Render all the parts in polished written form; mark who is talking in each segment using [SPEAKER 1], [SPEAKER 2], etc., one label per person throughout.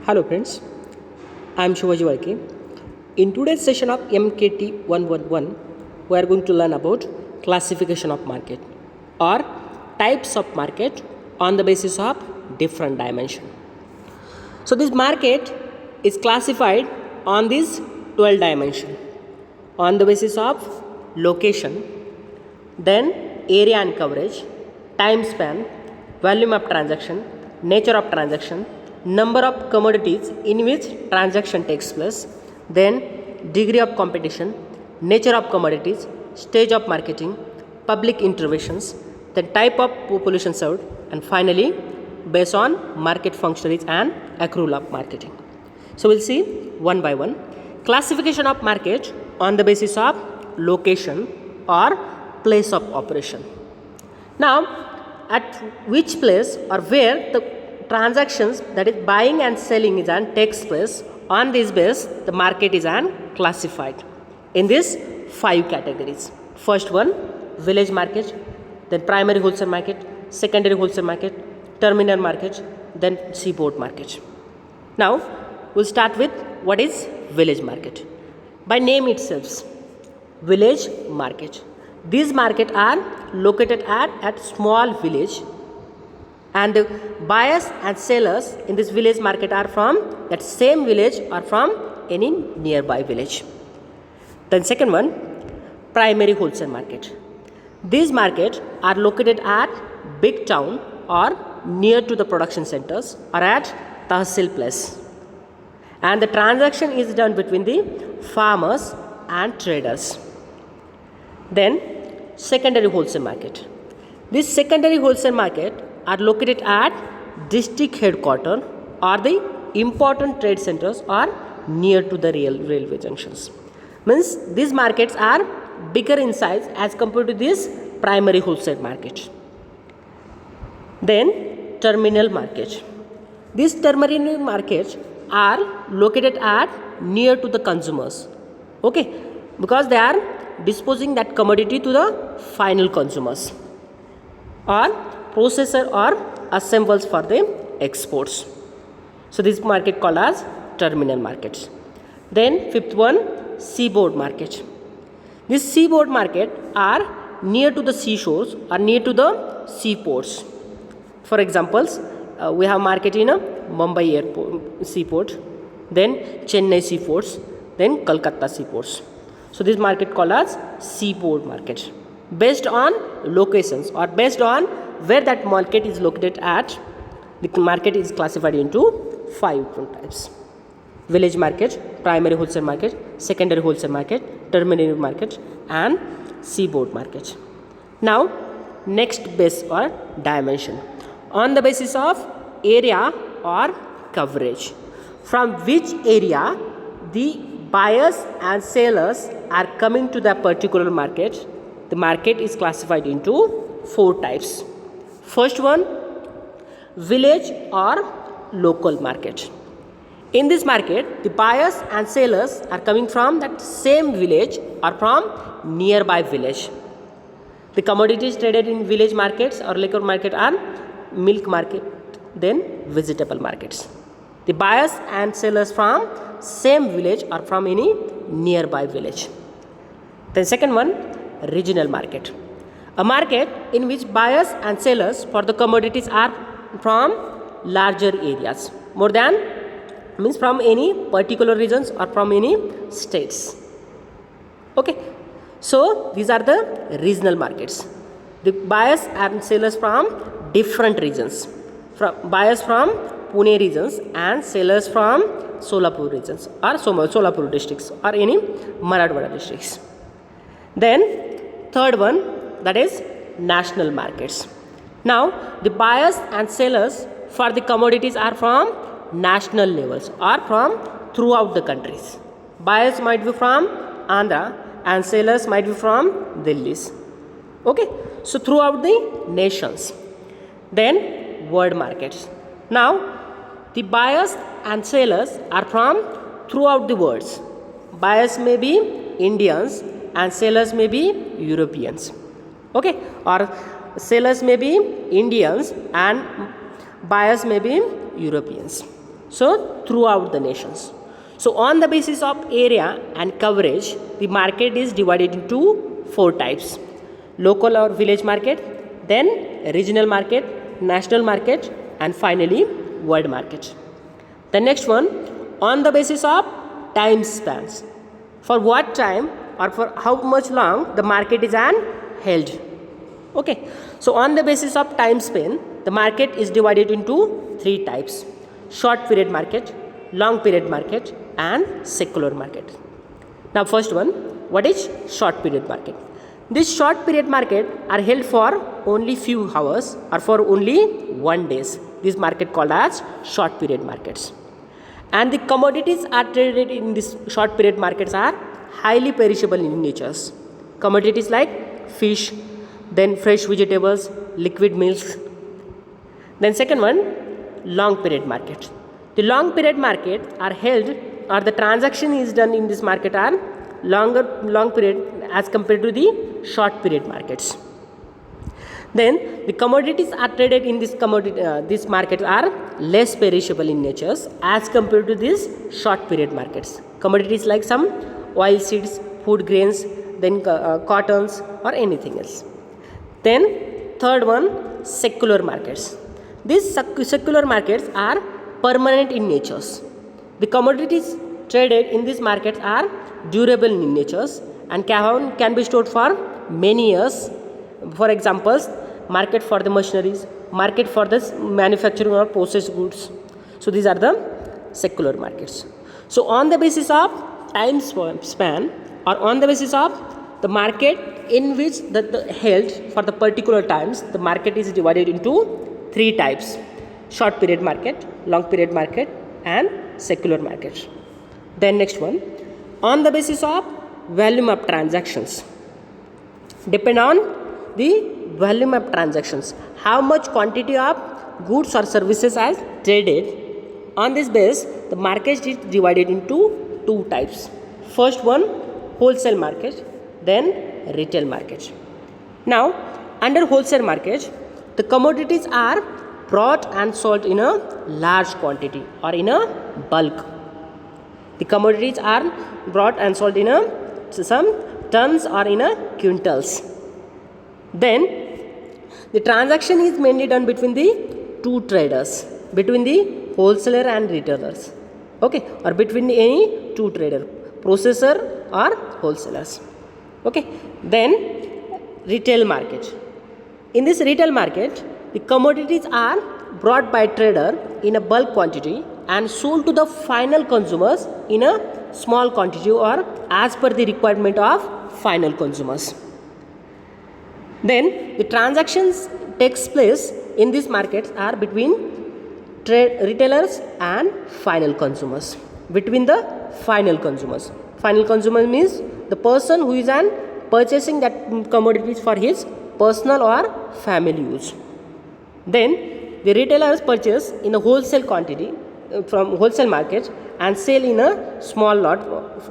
[SPEAKER 1] Hello friends, I am Shivaji Varki. In today's session of MKT 111, we are going to learn about classification of market or types of market on the basis of different dimension. So this market is classified on these 12 dimension on the basis of location, then area and coverage, time span, volume of transaction, nature of transaction, number of commodities in which transaction takes place, then degree of competition, nature of commodities, stage of marketing, public interventions, then type of population served, and finally based on market functionaries and accrual of marketing. So we'll see one by one. Classification of market on the basis of location or place of operation. Now, at which place or where the transactions, that is buying and selling, is and takes place, on this base the market is classified in these 5 categories. First one, village market, then primary wholesale market, secondary wholesale market, terminal market, then seaboard market. Now we'll start with what is village market. By name itself, village market. These markets are located at small village, and the buyers and sellers in this village market are from that same village or from any nearby village. Then second one, primary wholesale market. These markets are located at big town or near to the production centers or at tahsil place, and the transaction is done between the farmers and traders. Then secondary wholesale market. This secondary wholesale market are located at district headquarters or the important trade centers or near to the railway junctions. Means these markets are bigger in size as compared to this primary wholesale market. Then terminal market. These terminal markets are located at near to the consumers. Okay, because they are disposing that commodity to the final consumers or processor or assembles for the exports. So this market called as terminal markets. Then fifth one, seaboard market. This seaboard market are near to the seashores or near to the seaports. For examples, we have market in Mumbai airport seaport, then Chennai seaports, then Kolkata seaports. So this market called as seaboard market. Based on locations or based on where that market is located at, the market is classified into 5 different types: village market, primary wholesale market, secondary wholesale market, terminal market, and seaboard market. Now next base or dimension, on the basis of area or coverage, from which area the buyers and sellers are coming to the particular market, the market is classified into 4 types. First one, village or local market. In this market, the buyers and sellers are coming from that same village or from nearby village. The commodities traded in village markets or local market are milk market, then vegetable markets. The buyers and sellers from same village or from any nearby village. Then second one, regional market. A market in which buyers and sellers for the commodities are from larger areas, more than means from any particular regions or from any states. Okay, so these are the regional markets. The buyers and sellers from different regions, from buyers from Pune regions and sellers from Solapur regions or Solapur districts or any Marathwada districts. Then third one, that is national markets. Now the buyers and sellers for the commodities are from national levels or from throughout the countries. Buyers might be from Andhra and sellers might be from Delhi. Okay, so throughout the nations. Then world markets. Now the buyers and sellers are from throughout the world. Buyers may be Indians and sellers may be Europeans. Okay, or sellers may be Indians and buyers may be Europeans. So throughout the nations. So on the basis of area and coverage, the market is divided into four types: local or village market, then regional market, national market, and finally world market. The next one, on the basis of time spans, for what time or for how much long the market is held. Okay, so on the basis of time span, the market is divided into three types: short period market, long period market, and secular market. Now first one, what is short period market? This short period market are held for only few hours or for only 1 days. This market called as short period markets. And the commodities are traded in this short period markets are highly perishable in natures. Commodities like fish, then fresh vegetables, liquid milks. Then second one, long period market. The long period market are held or the transaction is done in this market are long period as compared to the short period markets. Then the commodities are traded in this market are less perishable in natures as compared to these short period markets. Commodities like some oil seeds, food grains, then cottons or anything else. Then third one, secular markets. These secular markets are permanent in natures. The commodities traded in these markets are durable in natures and can be stored for many years. For example, market for the machineries, market for the manufacturing or processed goods. So these are the secular markets. So on the basis of time span or on the basis of the market in which the held for the particular times, the market is divided into three types: short period market, long period market, and secular market. Then next one, on the basis of volume of transactions, depend on the volume of transactions, how much quantity of goods or services are traded. On this base, the market is divided into two types. First one, wholesale market, then retail market. Now, under wholesale market, the commodities are brought and sold in a large quantity or in a bulk. The commodities are brought and sold in some tons or in quintals. Then the transaction is mainly done between the two traders, between the wholesaler and retailers. Okay, or between any two trader, processor or wholesalers. Okay, then retail market. In this retail market, the commodities are brought by trader in a bulk quantity and sold to the final consumers in a small quantity or as per the requirement of final consumers. Then the transactions takes place in these markets are between retailers and final consumers. Between the final consumers. Final consumer means the person who is purchasing that commodities for his personal or family use. Then the retailers purchase in a wholesale quantity from wholesale market and sell in a small lot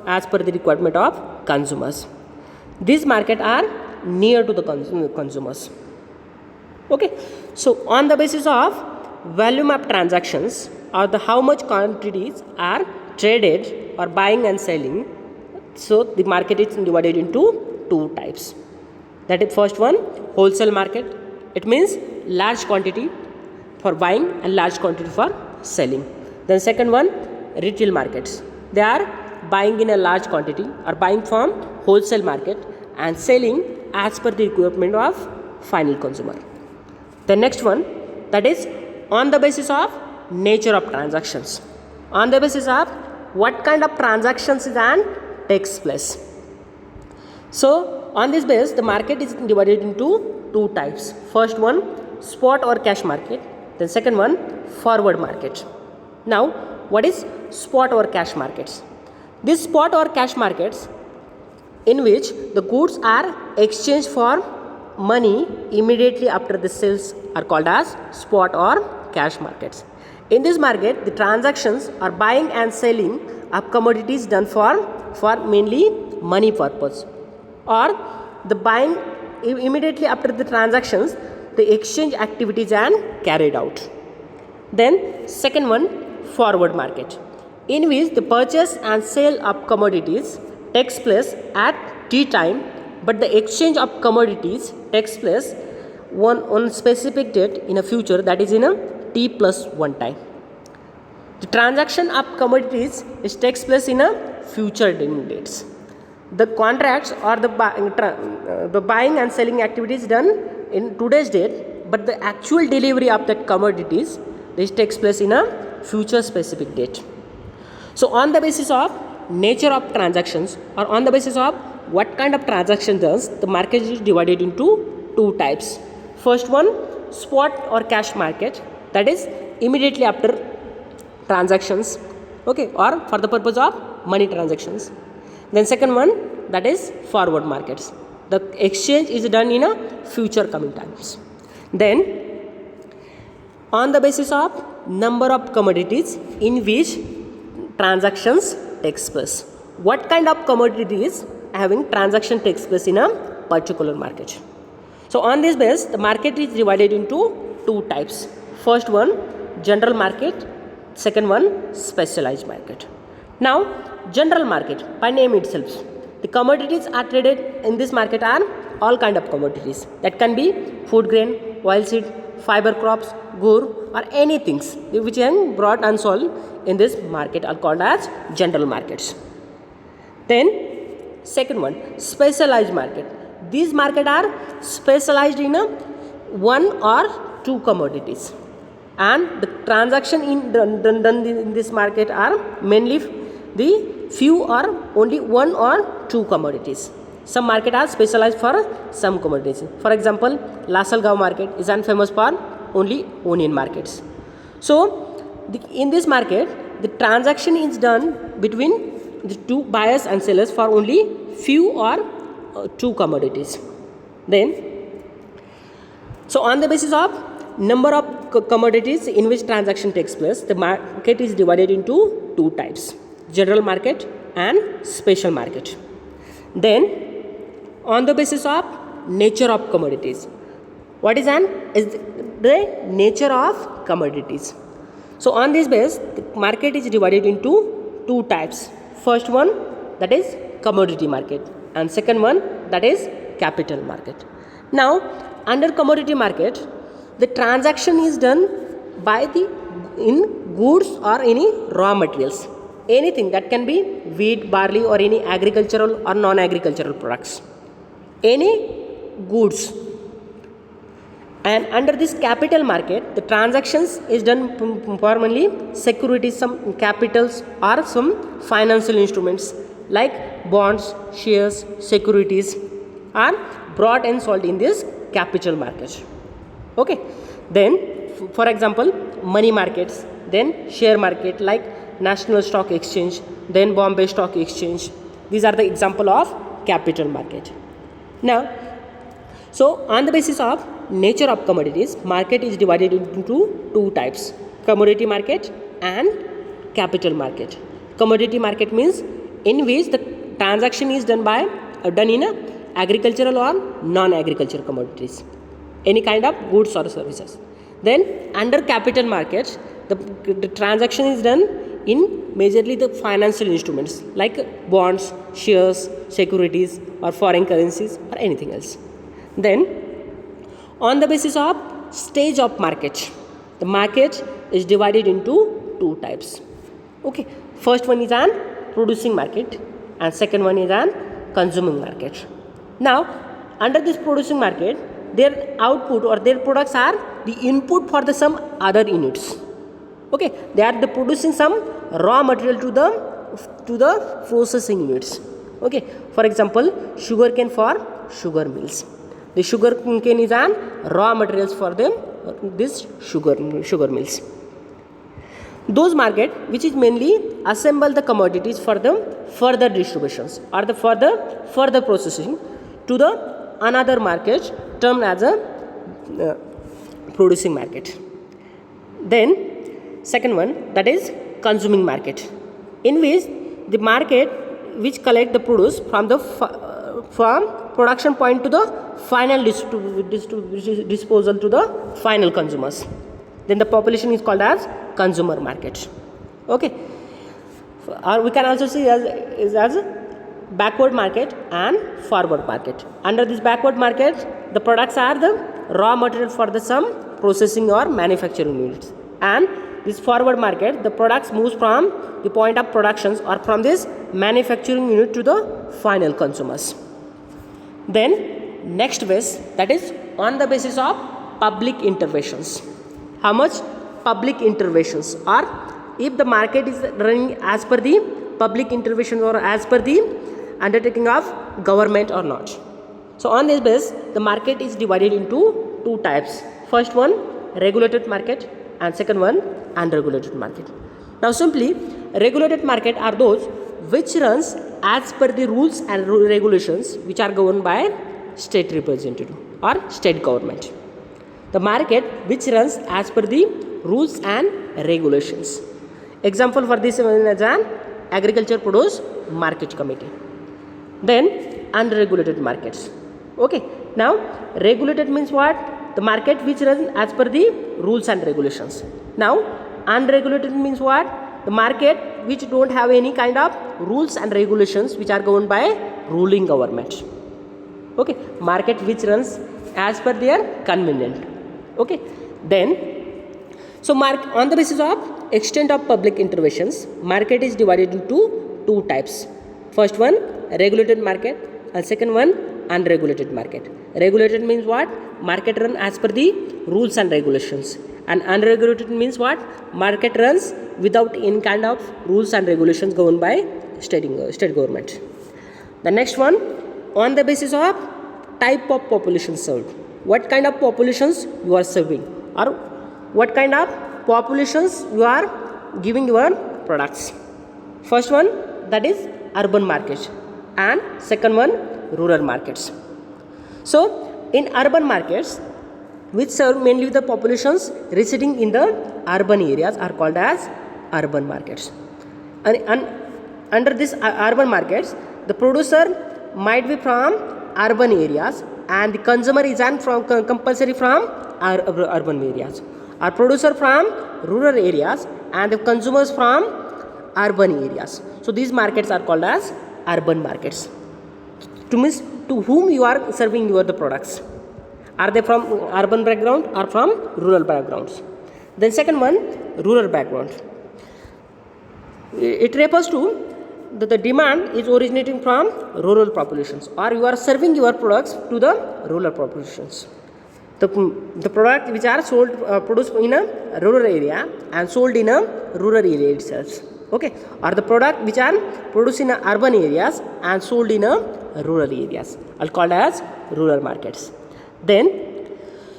[SPEAKER 1] as per the requirement of consumers. These markets are near to the consumers. Okay, so on the basis of volume of transactions or the how much quantities are traded or buying and selling, so the market is divided into two types. That is first one, wholesale market. It means large quantity for buying and large quantity for selling. Then second one, retail markets. They are buying in a large quantity or buying from wholesale market and selling as per the requirement of final consumer. The next one, that is on the basis of nature of transactions. On the basis of what kind of transactions is and takes place. So on this base, the market is divided into two types. First one, spot or cash market. Then second one, forward market. Now, what is spot or cash markets? These spot or cash markets in which the goods are exchanged for money immediately after the sales are called as spot or cash markets. In this market, the transactions are buying and selling of commodities done for mainly money purpose, or the buying immediately after the transactions, the exchange activities are carried out. Then second one, forward market, in which the purchase and sale of commodities takes place at T time, but the exchange of commodities takes place on specific date in a future, that is in a T plus 1 time. The transaction of commodities takes place in a future dates. The contracts or the buying and selling activities done in today's date, but the actual delivery of that commodities this takes place in a future specific date. So on the basis of nature of transactions, or on the basis of what kind of transaction does, the market is divided into two types. First one, spot or cash market, that is immediately after transactions, okay, or for the purpose of money transactions. Then second one, that is forward markets. The exchange is done in a future coming times. Then on the basis of number of commodities in which transactions takes place. What kind of commodities having transaction takes place in a particular market? So on this base, the market is divided into two types. First one, general market. Second one, specialized market. Now, general market, by name itself, the commodities are traded in this market are all kind of commodities. That can be food grain, oilseed, fiber crops, gur, or anything which are brought and sold in this market are called as general markets. Then, second one, specialized market. These markets are specialized in a one or two commodities, and the transaction done in this market are mainly the few or only one or two commodities. Some market are specialized for some commodities. For example, Lasalgaon market is famous for only onion markets. So in this market, the transaction is done between the two buyers and sellers for only few or two commodities. Then, so on the basis of number of commodities in which transaction takes place, the market is divided into two types: general market and special market. Then, on the basis of nature of commodities, what is the nature of commodities? So on this base, the market is divided into two types. First one, that is commodity market, and second one, that is capital market. Now, under commodity market, the transaction is done by in goods or any raw materials, anything that can be wheat, barley, or any agricultural or non-agricultural products, any goods. And under this capital market, the transactions is done formerly securities, some capitals or some financial instruments like bonds, shares, securities are brought and sold in this capital market. Okay. Then, for example, money markets, then share market like National Stock Exchange, then Bombay Stock Exchange. These are the example of capital market. Now, so on the basis of nature of commodities, market is divided into two types: commodity market and capital market. Commodity market means in which the transaction is done in a agricultural or non-agricultural commodities, any kind of goods or services. Then under capital markets, the transaction is done in majorly the financial instruments like bonds, shares, securities, or foreign currencies, or anything else. Then on the basis of stage of market, the market is divided into two types. Okay, first one is an producing market and second one is an consuming market. Now, under this producing market, their output or their products are the input for some other units. Okay, they are producing some raw material to the processing units. Okay, for example, sugar cane for sugar mills. The sugar cane is an raw materials for this sugar mills. Those market which is mainly assemble the commodities for the further distributions or the further processing to the another market termed as a producing market. Then second one, that is consuming market, in which the market which collect the produce from the from production point to the final disposal to the final consumers. Then the population is called as consumer market. Okay, or we can also see as backward market and forward market. Under this backward market, the products are the raw material for the some processing or manufacturing units, and this forward market, the products moves from the point of productions or from this manufacturing unit to the final consumers. Then next base, that is on the basis of public interventions. How much public interventions, or if the market is running as per the public intervention or as per the undertaking of government or not. So on this base, the market is divided into two types. First one, regulated market, and second one, unregulated market. Now simply, regulated market are those which runs as per the rules and regulations which are governed by state representative or state government. The market which runs as per the rules and regulations. Example for this one is an agriculture produce market committee. Then unregulated markets. Okay, now regulated means what? The market which runs as per the rules and regulations. Now unregulated means what? The market which don't have any kind of rules and regulations which are governed by ruling government. Okay, market which runs as per their convenient. Okay, then so on the basis of extent of public interventions, market is divided into two types. First one, regulated market, and second one, unregulated market. Regulated means what? Market run as per the rules and regulations, and unregulated means what? Market runs without any kind of rules and regulations governed by state government. The next one, on the basis of type of population served. What kind of populations you are serving, or what kind of populations you are giving your products. First one, that is urban markets, and second one, rural markets. So in urban markets, which serve mainly the populations residing in the urban areas, are called as urban markets. And under this urban markets, the producer might be from urban areas and the consumer is compulsory from urban areas, or producer from rural areas and the consumers from urban areas. So these markets are called as urban markets. To whom you are serving the products. Are they from urban background or from rural backgrounds? Then second one, rural background. It refers to the demand is originating from rural populations, or you are serving your products to the rural populations. The product which are sold produced in a rural area and sold in a rural area itself. Okay, or the product which are produced in urban areas and sold in rural areas are called as rural markets. Then,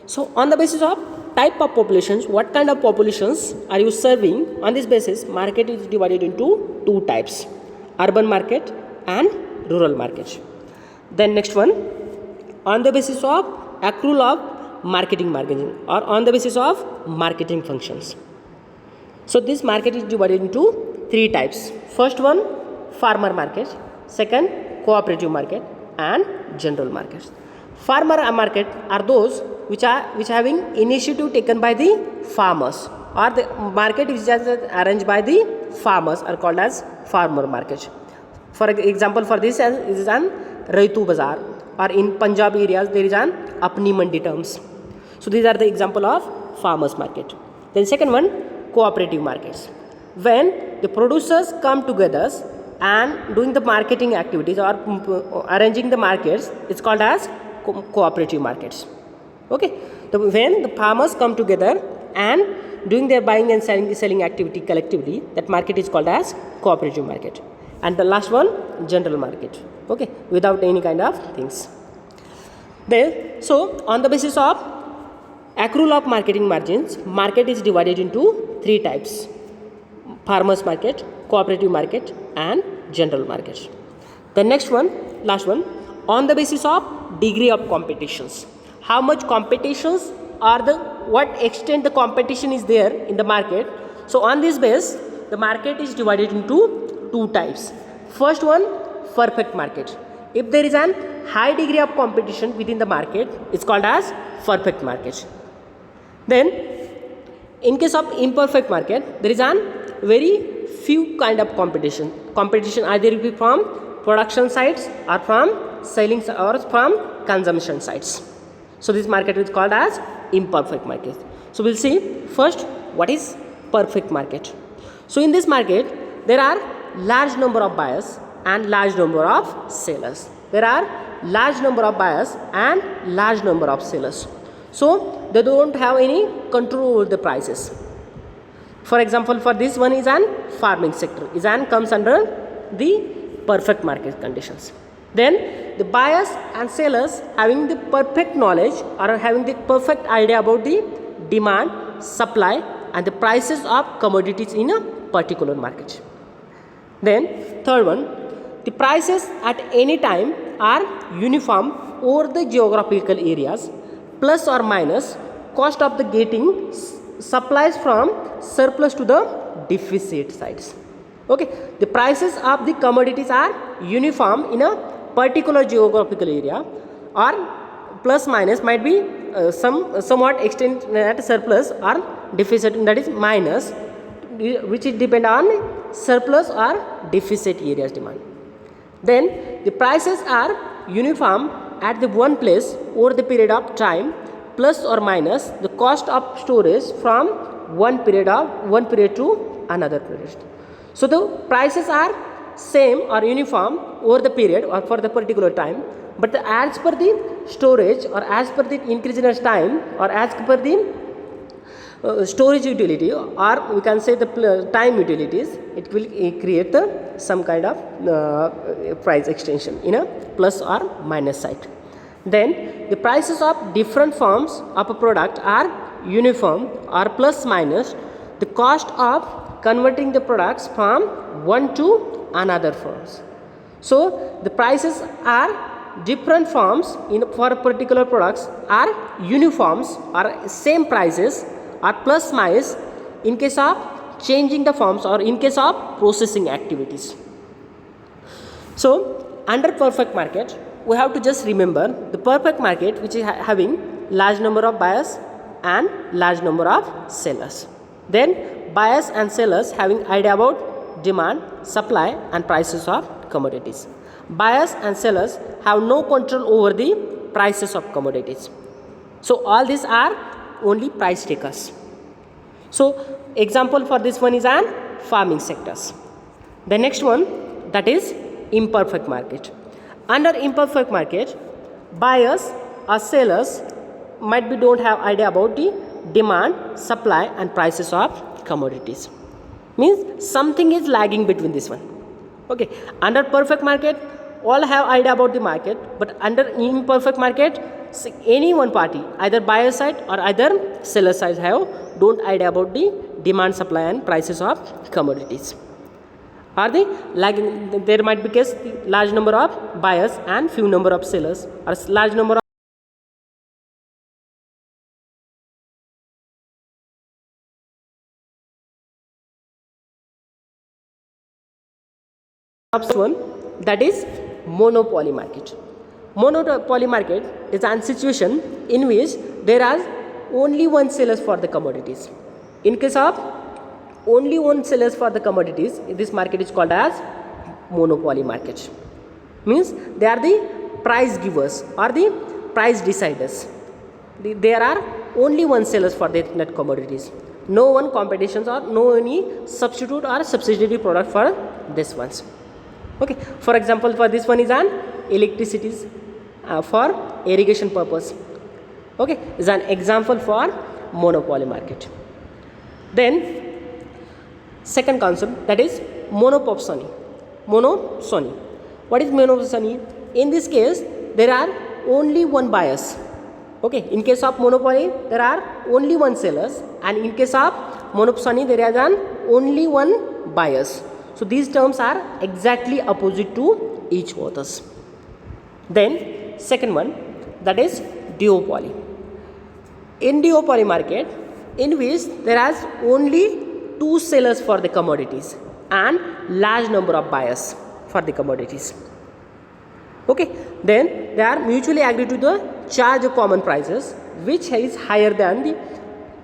[SPEAKER 1] so on the basis of type of populations, what kind of populations are you serving? On this basis, market is divided into two types: urban market and rural market. Then next one, on the basis of accrual of marketing or on the basis of marketing functions. So this market is divided into three types. First one, farmer market. Second, cooperative market, and general markets. Farmer market are those which having initiative taken by the farmers, or the market which is arranged by the farmers are called as farmer market. For example, for this is an Raitu Bazaar, or in Punjab areas there is an Apni Mandi terms. So these are the example of farmers market. Then second one, cooperative markets. When the producers come together and doing the marketing activities or arranging the markets, it's called as cooperative markets. Okay, when the farmers come together and doing their buying and selling activity collectively, that market is called as cooperative market. And the last one, general market. Okay, without any kind of things. Then, so on the basis of accrual of marketing margins, market is divided into three types: farmers market, cooperative market, and general market. The next one, last one, on the basis of degree of competitions. How much competitions are what extent the competition is there in the market. So on this base, the market is divided into two types. First one, perfect market. If there is an high degree of competition within the market, it's called as perfect market. Then in case of imperfect market, there is an very few kind of competition either it be from production sides or from selling or from consumption sides. So this market is called as imperfect market. So we'll see first what is perfect market. So in this market there are large number of buyers and large number of sellers. There are large number of buyers and large number of sellers. So they don't have any control over the prices. For example, for this one is an farming sector, is an comes under the perfect market conditions. Then the buyers and sellers having the perfect knowledge or having the perfect idea about the demand, supply and the prices of commodities in a particular market. Then third one, the prices at any time are uniform over the geographical areas plus or minus cost of the getting supplies from surplus to the deficit sides. Okay, the prices of the commodities are uniform in a particular geographical area or plus minus might be somewhat extent at surplus or deficit, that is minus, which is depend on surplus or deficit areas demand. Then the prices are uniform at the one place over the period of time plus or minus the cost of storage from one period to another period. So the prices are same or uniform over the period or for the particular time, but as per the storage or as per the increase in time or as per the storage utility or we can say the time utilities, it will create some kind of price extension in a plus or minus side. Then the prices of different forms of a product are uniform or plus minus the cost of converting the products from one to another forms. So the prices are different forms for particular products are uniforms or same prices or plus minus in case of changing the forms or in case of processing activities. So under perfect market we have to just remember the perfect market which is having large number of buyers and large number of sellers. Then buyers and sellers having idea about demand, supply and prices of commodities. Buyers and sellers have no control over the prices of commodities. So all these are only price takers. So example for this one is an farming sectors. The next one, that is imperfect market. Under imperfect market, buyers or sellers might be don't have idea about the demand, supply and prices of commodities. Means something is lagging between this one. Okay, under perfect market all have idea about the market, but under imperfect market any one party either buyer side or either seller side have don't idea about the demand, supply and prices of commodities. Are they lagging? There might be case large number of buyers and few number of sellers or large number of one, that is monopoly market. Monopoly market is an situation in which there are only one sellers for the commodities. In case of only one sellers for the commodities, this market is called as monopoly market. Means they are the price givers or the price deciders. There are only one sellers for the net commodities. No one competitions or no any substitute or subsidiary product for this ones. Okay, for example for this one is an electricity for irrigation purpose. Okay, is an example for monopoly market. Then second concept, that is monopsony. Monopsony. What is monopsony? In this case there are only one buyers. Okay, in case of monopoly there are only one sellers, and in case of monopsony there is an only one buyers. So these terms are exactly opposite to each others. Then second one, that is duopoly. In duopoly market, in which there are only two sellers for the commodities and large number of buyers for the commodities. Okay, then they are mutually agreed to the charge of common prices which is higher than the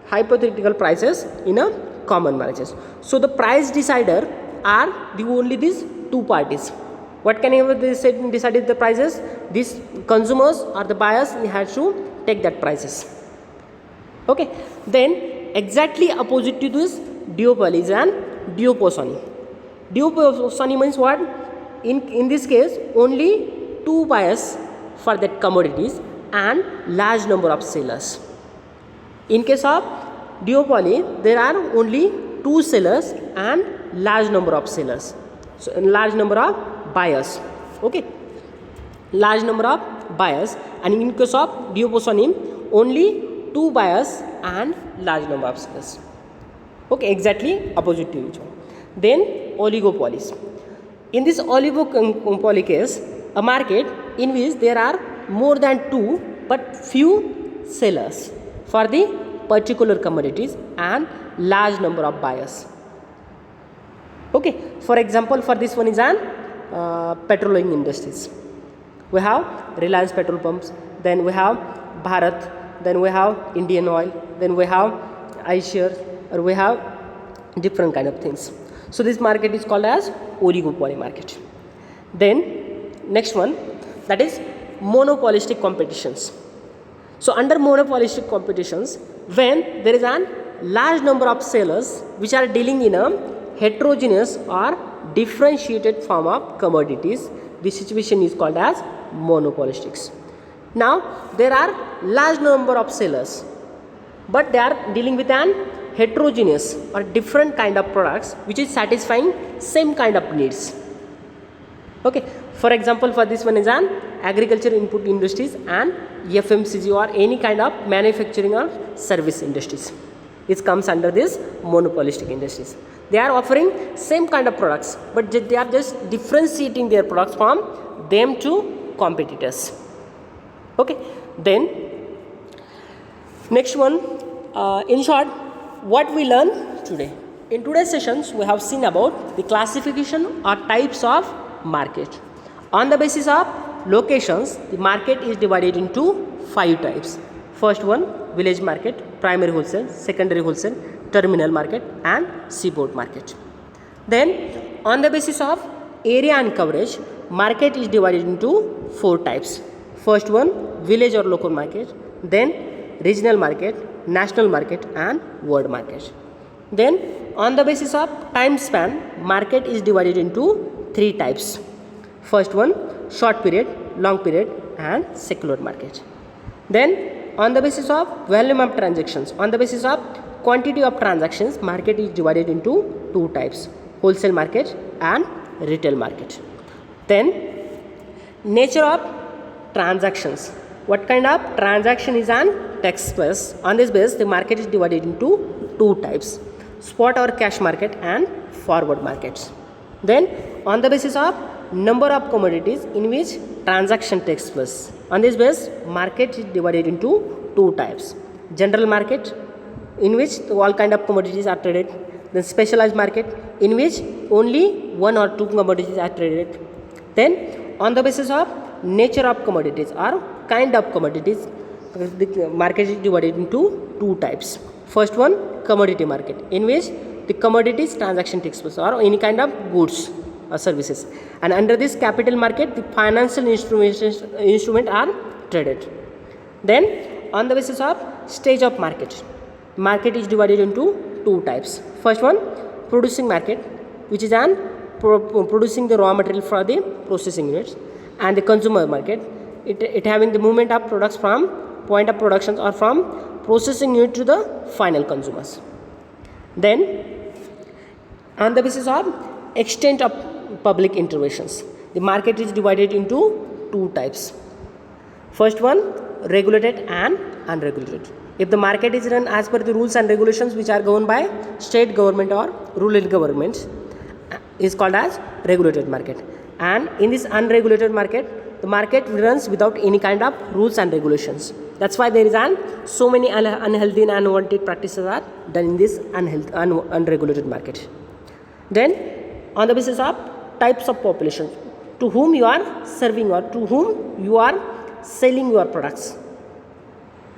[SPEAKER 1] hypothetical prices in a common markets. So the price decider are only these two parties. What can you decide the prices? These consumers or the buyers have to take that prices. Okay. Then exactly opposite to this duopoly is an duoposony. Duoposony means what? In this case, only two buyers for that commodities and large number of sellers. In case of duopoly, there are only two sellers and large number of sellers. So large number of buyers. Okay, large number of buyers. And in case of duoposony, only two buyers and large number of sellers. Okay, exactly opposite to each one. Then oligopolies. In this oligopoly case, a market in which there are more than two but few sellers for the particular commodities and large number of buyers. Okay, for example, for this one is an petroleum industries. We have Reliance petrol pumps, then we have Bharat, then we have Indian Oil, then we have iShares, or we have different kind of things. So this market is called as oligopoly market. Then next one, that is monopolistic competitions. So under monopolistic competitions, when there is a large number of sellers which are dealing in a heterogeneous or differentiated form of commodities, this situation is called as monopolistics. Now there are large number of sellers, but they are dealing with an heterogeneous or different kind of products which is satisfying same kind of needs. Okay, for example, for this one is an agriculture input industries and FMCG or any kind of manufacturing or service industries. It comes under this monopolistic industries. They are offering same kind of products, but they are just differentiating their products from them to competitors. Okay, then next one, in short, what we learn today. In today's sessions, we have seen about the classification or types of market. On the basis of locations, the market is divided into 5 types. First one, village market, primary wholesale, secondary wholesale, terminal market and seaport market. Then on the basis of area and coverage, market is divided into 4 types. First one, village or local market, then regional market, national market and world market. Then on the basis of time span, market is divided into 3 types. First one, short period, long period and secular market. Then on the basis of volume of transactions, on the basis of quantity of transactions, market is divided into 2 types, wholesale market and retail market. Then nature of transactions, what kind of transaction is an text plus. On this basis, the market is divided into 2 types, spot or cash market and forward markets. Then on the basis of number of commodities in which transaction takes place, on this basis, market is divided into 2 types, general market in which all kind of commodities are traded, then specialized market in which only 1 or 2 commodities are traded. Then on the basis of nature of commodities or kind of commodities, the market is divided into 2 types. First one, commodity market in which the commodities transaction takes place or any kind of goods or services, and under this capital market, the financial instrument are traded. Then on the basis of stage of market, market is divided into 2 types. First one, producing market, which is an producing the raw material for the processing units, and the consumer market, it having the movement of products from point of production or from processing unit to the final consumers. Then on the basis of extent of public interventions, the market is divided into 2 types. First one, regulated and unregulated. If the market is run as per the rules and regulations which are governed by state government or rural governments, is called as regulated market. And in this unregulated market, the market runs without any kind of rules and regulations. That's why there is so many unhealthy and unwanted practices are done in this unregulated market. Then on the basis of types of population, to whom you are serving or to whom you are selling your products.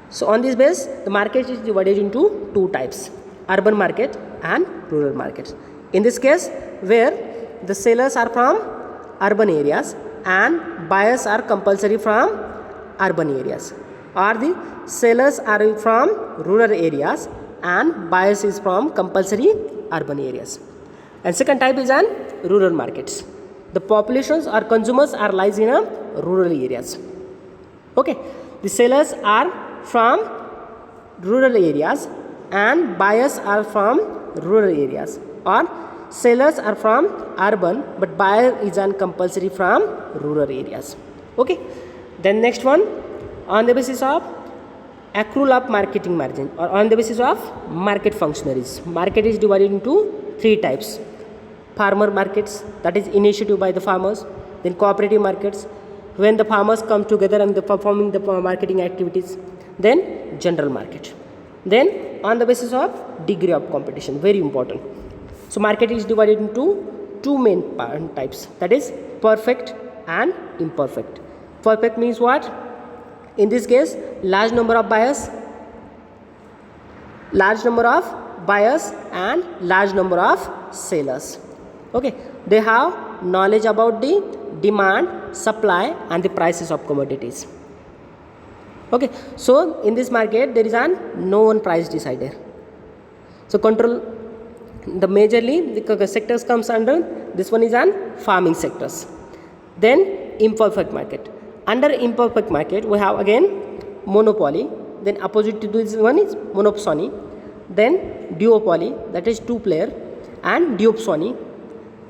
[SPEAKER 1] So on this basis, the market is divided into 2 types, urban market and rural markets. In this case, where the sellers are from urban areas and buyers are compulsory from urban areas, or the sellers are from rural areas and buyers is from compulsory urban areas. And second type is an rural markets. The populations or consumers are lies in a rural areas. Okay, the sellers are from rural areas and buyers are from rural areas, or sellers are from urban but buyer is an compulsory from rural areas. Okay, then next one, on the basis of accrual of marketing margin or on the basis of market functionaries. Market is divided into three types: farmer markets, that is initiative by the farmers; then cooperative markets, when the farmers come together and they performing the marketing activities; then general market. Then on the basis of degree of competition, very important. So market is divided into two main types, that is perfect and imperfect. Perfect means what? In this case, large number of buyers and large number of sellers. Okay, they have knowledge about the demand, supply and the prices of commodities. Okay, so in this market there is no one price decider. So control the majorly the sectors comes under this one is an farming sectors. Then imperfect market. Under imperfect market we have again monopoly, then opposite to this one is monopsony, then duopoly, that is two player, and duopsony,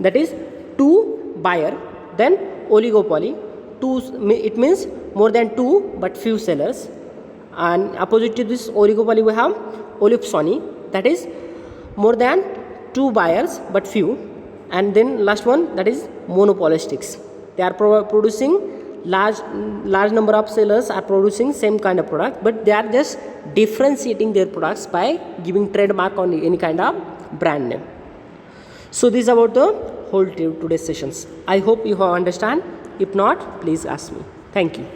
[SPEAKER 1] that is two buyer, then oligopoly, two, it means more than two but few sellers, and opposite to this oligopoly we have oligopoly, that is more than two buyers but few, and then last one, that is monopolistics. They are producing large number of sellers are producing same kind of product, but they are just differentiating their products by giving trademark on any kind of brand name. So this is about the whole today's sessions. I hope you have understand. If not, please ask me. Thank you.